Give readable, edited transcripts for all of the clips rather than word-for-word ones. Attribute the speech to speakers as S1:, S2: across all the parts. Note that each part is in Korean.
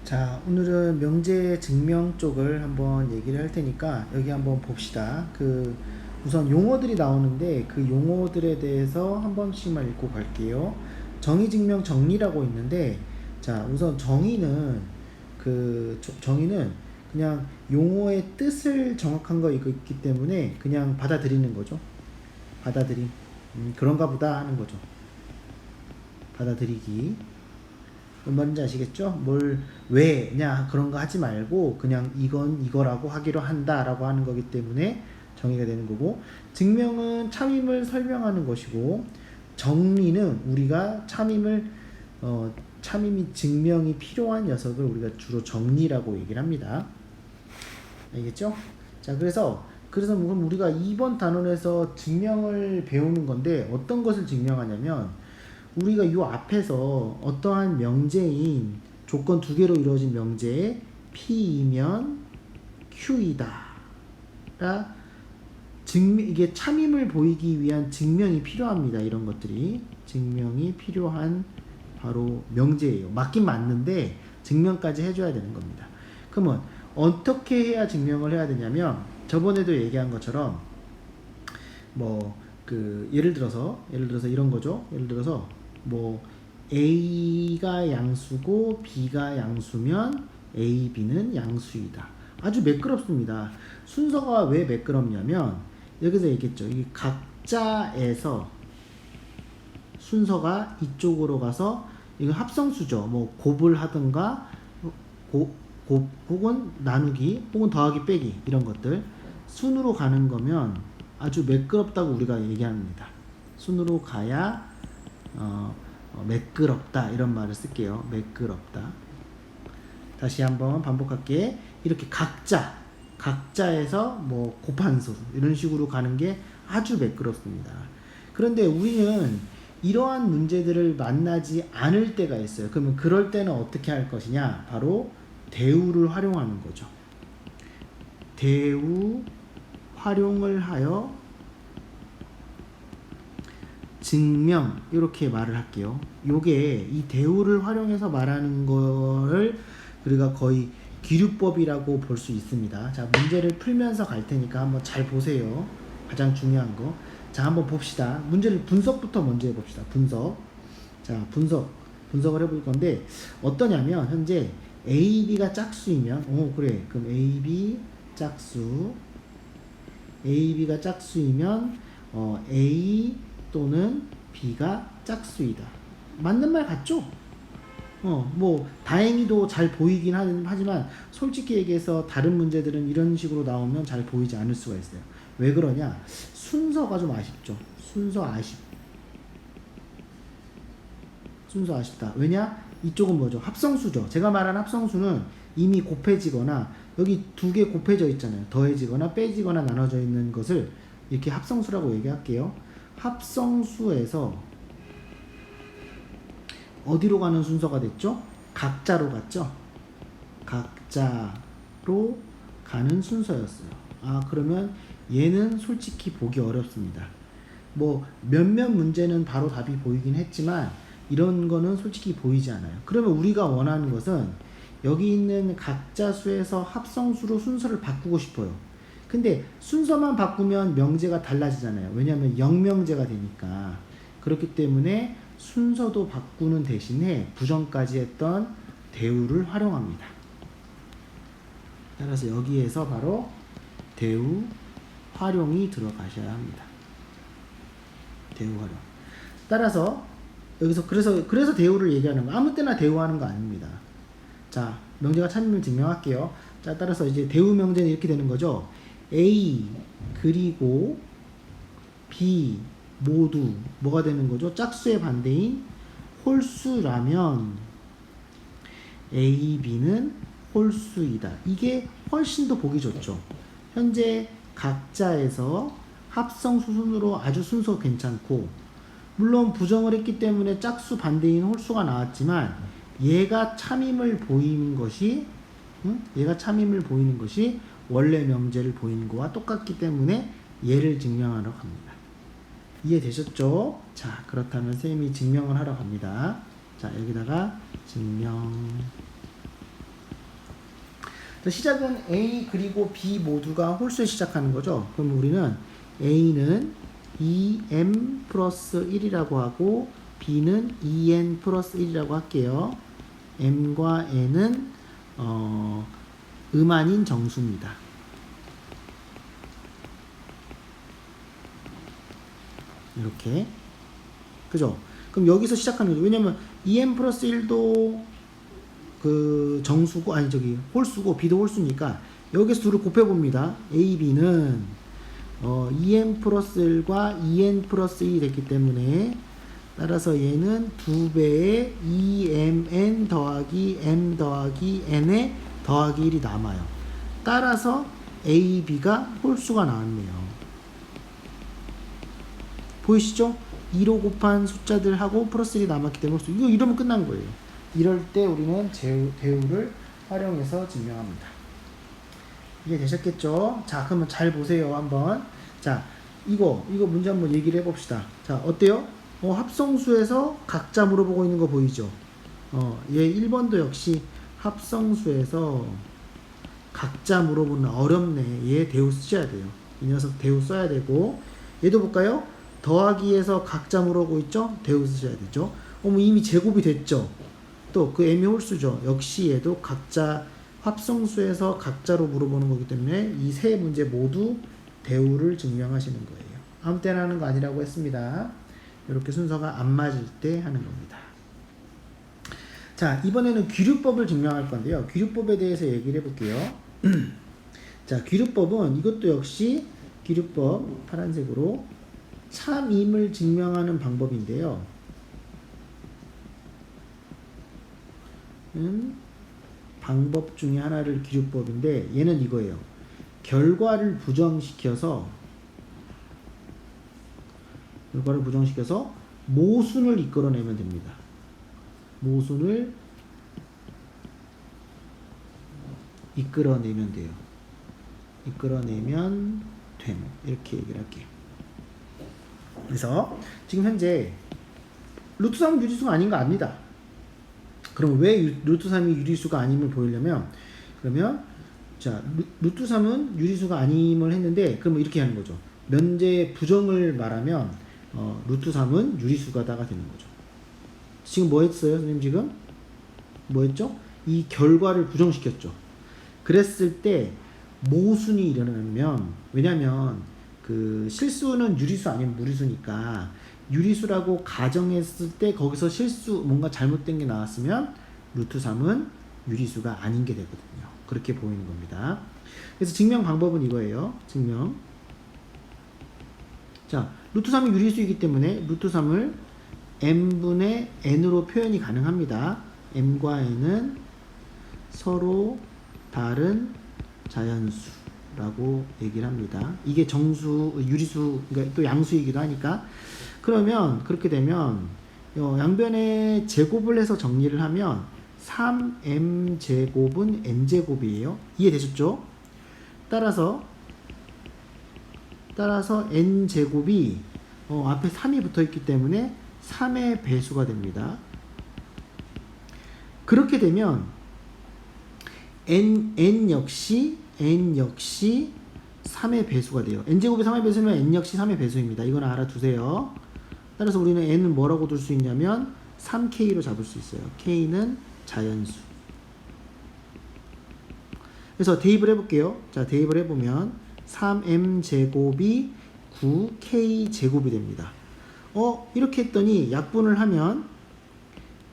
S1: 자, 오늘은 명제 증명 쪽을 한번 얘기를 할 테니까 여기 한번 봅시다. 우선 용어들이 나오는데 그 용어들에 대해서 한 번씩만 읽고 갈게요. 정의 증명 정리라고 있는데, 자, 우선 정의는 정의는 그냥 용어의 뜻을 정확한 거 있기 때문에 그냥 받아들이는 거죠. 받아들임. 그런가 보다 하는 거죠. 받아들이기. 뭔 말인지 아시겠죠? 왜냐 그런 거 하지 말고 그냥 이건 이거라고 하기로 한다라고 하는 거기 때문에 정의가 되는 거고, 증명은 참임을 설명하는 것이고, 정리는 우리가 참임이 증명이 필요한 녀석을 우리가 주로 정리라고 얘기를 합니다. 알겠죠? 자, 그래서 그럼 우리가 2번 단원에서 증명을 배우는 건데, 어떤 것을 증명하냐면 우리가 요 앞에서 어떠한 명제인 조건 두 개로 이루어진 명제에 P이면 Q이다 라 이게 참임을 보이기 위한 증명이 필요합니다. 이런 것들이 증명이 필요한 바로 명제예요. 맞긴 맞는데 증명까지 해줘야 되는 겁니다. 그러면 어떻게 해야 증명을 해야 되냐면, 저번에도 얘기한 것처럼 예를 들어서 이런 거죠. 예를 들어서 A가 양수고 B가 양수면 A, B는 양수이다. 아주 매끄럽습니다. 순서가 왜 매끄럽냐면 여기서 얘기했죠. 이 각자에서 순서가 이쪽으로 가서 이거 합성수죠. 곱을 하든가 혹은 나누기 혹은 더하기 빼기 이런 것들 순으로 가는 거면 아주 매끄럽다고 우리가 얘기합니다. 순으로 가야 매끄럽다 이런 말을 쓸게요. 매끄럽다. 다시 한번 반복할게. 이렇게 각자에서 곱한수 이런 식으로 가는 게 아주 매끄럽습니다. 그런데 우리는 이러한 문제들을 만나지 않을 때가 있어요. 그러면 그럴 때는 어떻게 할 것이냐? 바로 대우를 활용하는 거죠. 대우 활용을 하여 증명, 이렇게 말을 할게요. 요게 이 대우를 활용해서 말하는 거를 우리가 거의 기류법이라고 볼 수 있습니다. 자, 문제를 풀면서 갈 테니까 한번 잘 보세요. 가장 중요한 거. 자, 한번 봅시다. 문제를 분석부터 먼저 해봅시다. 자, 분석을 해볼 건데 어떠냐면, 현재 A, B가 짝수이면 그럼 A, B가 짝수이면 A 또는 B가 짝수이다. 맞는 말 같죠? 다행히도 잘 보이긴 하지만 솔직히 얘기해서 다른 문제들은 이런 식으로 나오면 잘 보이지 않을 수가 있어요. 왜 그러냐? 순서가 좀 아쉽죠. 순서 아쉽다. 왜냐? 이쪽은 뭐죠? 합성수죠. 제가 말한 합성수는 이미 곱해지거나 여기 두 개 곱해져 있잖아요. 더해지거나 빼지거나 나눠져 있는 것을 이렇게 합성수라고 얘기할게요. 합성수에서 어디로 가는 순서가 됐죠? 각자로 갔죠? 각자로 가는 순서였어요. 그러면 얘는 솔직히 보기 어렵습니다. 몇몇 문제는 바로 답이 보이긴 했지만 이런 거는 솔직히 보이지 않아요. 그러면 우리가 원하는 것은 여기 있는 각자 수에서 합성수로 순서를 바꾸고 싶어요. 근데 순서만 바꾸면 명제가 달라지잖아요. 왜냐하면 영명제가 되니까. 그렇기 때문에 순서도 바꾸는 대신에 부정까지 했던 대우를 활용합니다. 따라서 여기에서 바로 대우 활용이 들어가셔야 합니다. 대우 활용. 따라서 여기서 그래서 대우를 얘기하는 거, 아무 때나 대우하는 거 아닙니다. 자, 명제가 참임을 증명할게요. 자, 따라서 이제 대우 명제는 이렇게 되는 거죠. A 그리고 B 모두 뭐가 되는 거죠? 짝수의 반대인 홀수라면 A, B는 홀수이다. 이게 훨씬 더 보기 좋죠. 현재 각자에서 합성수 순으로 아주 순서 괜찮고, 물론 부정을 했기 때문에 짝수 반대인 홀수가 나왔지만 얘가 참임을 보이는 것이 원래 명제를 보이는 거와 똑같기 때문에 얘를 증명하러 갑니다. 이해되셨죠? 자, 그렇다면 쌤이 증명을 하러 갑니다. 자, 여기다가 증명 시작은 A 그리고 B 모두가 홀수에 시작하는 거죠. 그럼 우리는 A는 2m 플러스 1이라고 하고 B는 2n 플러스 1이라고 할게요. m과 n은 음아닌 정수입니다. 이렇게. 그죠? 그럼 여기서 시작하는 거죠. 왜냐면 2m 플러스 1도 그 정수고, 아니 저기 홀수고 B도 홀수니까 여기서 둘을 곱해봅니다. A, B는 2m 플러스 1과 2n 플러스 1이 됐기 때문에 따라서 얘는 2배의 2mn 더하기 m 더하기 n에 더하기 1이 남아요. 따라서 A, B가 홀수가 나왔네요. 보이시죠? 2로 곱한 숫자들하고 플러스 1이 남았기 때문에 홀수. 이거 이러면 끝난 거예요. 이럴 때 우리는 대우를 활용해서 증명합니다. 이해 되셨겠죠? 자, 그러면 잘 보세요, 한번. 자, 이거 문제 한번 얘기를 해봅시다. 자, 어때요? 합성수에서 각자 물어보고 있는 거 보이죠? 얘 1번도 역시 합성수에서 각자 물어보는 어렵네. 얘 대우 쓰셔야 돼요. 이 녀석 대우 써야 되고, 얘도 볼까요? 더하기에서 각자 물어보고 있죠? 대우 쓰셔야 되죠? 이미 제곱이 됐죠? 또 그 m이 홀수죠. 역시 얘도 각자 합성수에서 각자로 물어보는 거기 때문에 이 세 문제 모두 대우를 증명하시는 거예요. 아무 때나 하는 거 아니라고 했습니다. 이렇게 순서가 안 맞을 때 하는 겁니다. 자, 이번에는 귀류법을 증명할 건데요. 귀류법에 대해서 얘기를 해볼게요. 자, 귀류법은 이것도 역시 귀류법 파란색으로 참임을 증명하는 방법인데요. 방법 중에 하나를 귀류법인데 얘는 이거예요. 결과를 부정시켜서 모순을 이끌어내면 됩니다. 모순을 이끌어내면 돼요. 이끌어내면 됨. 이렇게 얘기를 할게요. 그래서 지금 현재 루트 3은 유리수가 아닌 거 압니다. 그럼 왜 루트 3이 유리수가 아님을 보이려면, 그러면 자, 루트 3은 유리수가 아님을 했는데, 그러면 이렇게 하는 거죠. 면제 부정을 말하면 루트 3은 유리수가다가 되는 거죠. 지금 뭐 했어요, 선생님? 지금 뭐 했죠? 이 결과를 부정시켰죠. 그랬을 때 모순이 일어나면, 왜냐면 그 실수는 유리수 아니면 무리수니까 유리수라고 가정했을 때 거기서 실수, 뭔가 잘못된 게 나왔으면 루트 3은 유리수가 아닌 게 되거든요. 그렇게 보이는 겁니다. 그래서 증명 방법은 이거예요. 증명. 자, 루트 3이 유리수이기 때문에 루트 3을 m분의 n으로 표현이 가능합니다. m과 n은 서로 다른 자연수라고 얘기를 합니다. 이게 정수, 유리수, 그러니까 또 양수이기도 하니까. 그러면 그렇게 되면 양변의 제곱을 해서 정리를 하면 3m제곱은 n제곱이에요. 이해되셨죠? 따라서 n제곱이 앞에 3이 붙어있기 때문에 3의 배수가 됩니다. 그렇게 되면 n 역시 3의 배수가 돼요. n제곱이 3의 배수면 n 역시 3의 배수입니다. 이건 알아두세요. 따라서 우리는 n을 뭐라고 둘 수 있냐면 3k로 잡을 수 있어요. k는 자연수. 그래서 대입을 해볼게요. 자, 대입을 해보면 3m제곱이 9k제곱이 됩니다. 이렇게 했더니 약분을 하면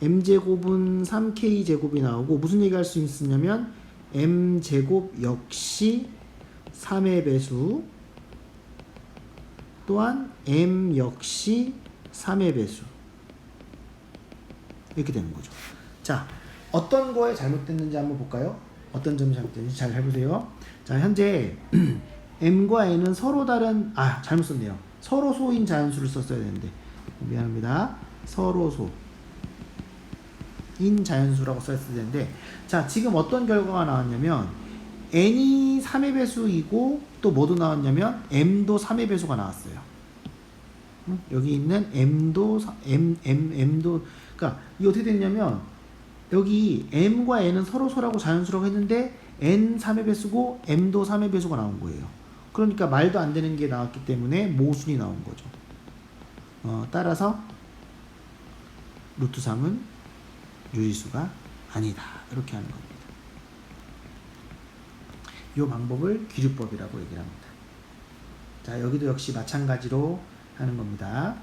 S1: m제곱은 3k제곱이 나오고, 무슨 얘기 할 수 있었냐면 m제곱 역시 3의 배수, 또한 m 역시 3의 배수, 이렇게 되는 거죠. 자, 어떤 거에 잘못됐는지 한번 볼까요? 어떤 점이 잘못됐는지 잘 해보세요. 자, 현재 m과 n은 서로 다른, 잘못 썼네요. 서로 소인 자연수를 썼어야 되는데, 미안합니다. 서로 소인 자연수라고 썼어야 되는데, 자, 지금 어떤 결과가 나왔냐면 n이 3의 배수이고 또 뭐도 나왔냐면 m도 3의 배수가 나왔어요. 여기 있는 m도 그러니까 이게 어떻게 됐냐면, 여기 m과 n은 서로 소라고 자연수라고 했는데 n 3의 배수고 m도 3의 배수가 나온 거예요. 그러니까 말도 안 되는 게 나왔기 때문에 모순이 나온 거죠. 따라서 루트 3은 유리수가 아니다. 이렇게 하는 겁니다. 이 방법을 기류법이라고 얘기를 합니다. 자, 여기도 역시 마찬가지로 하는 겁니다.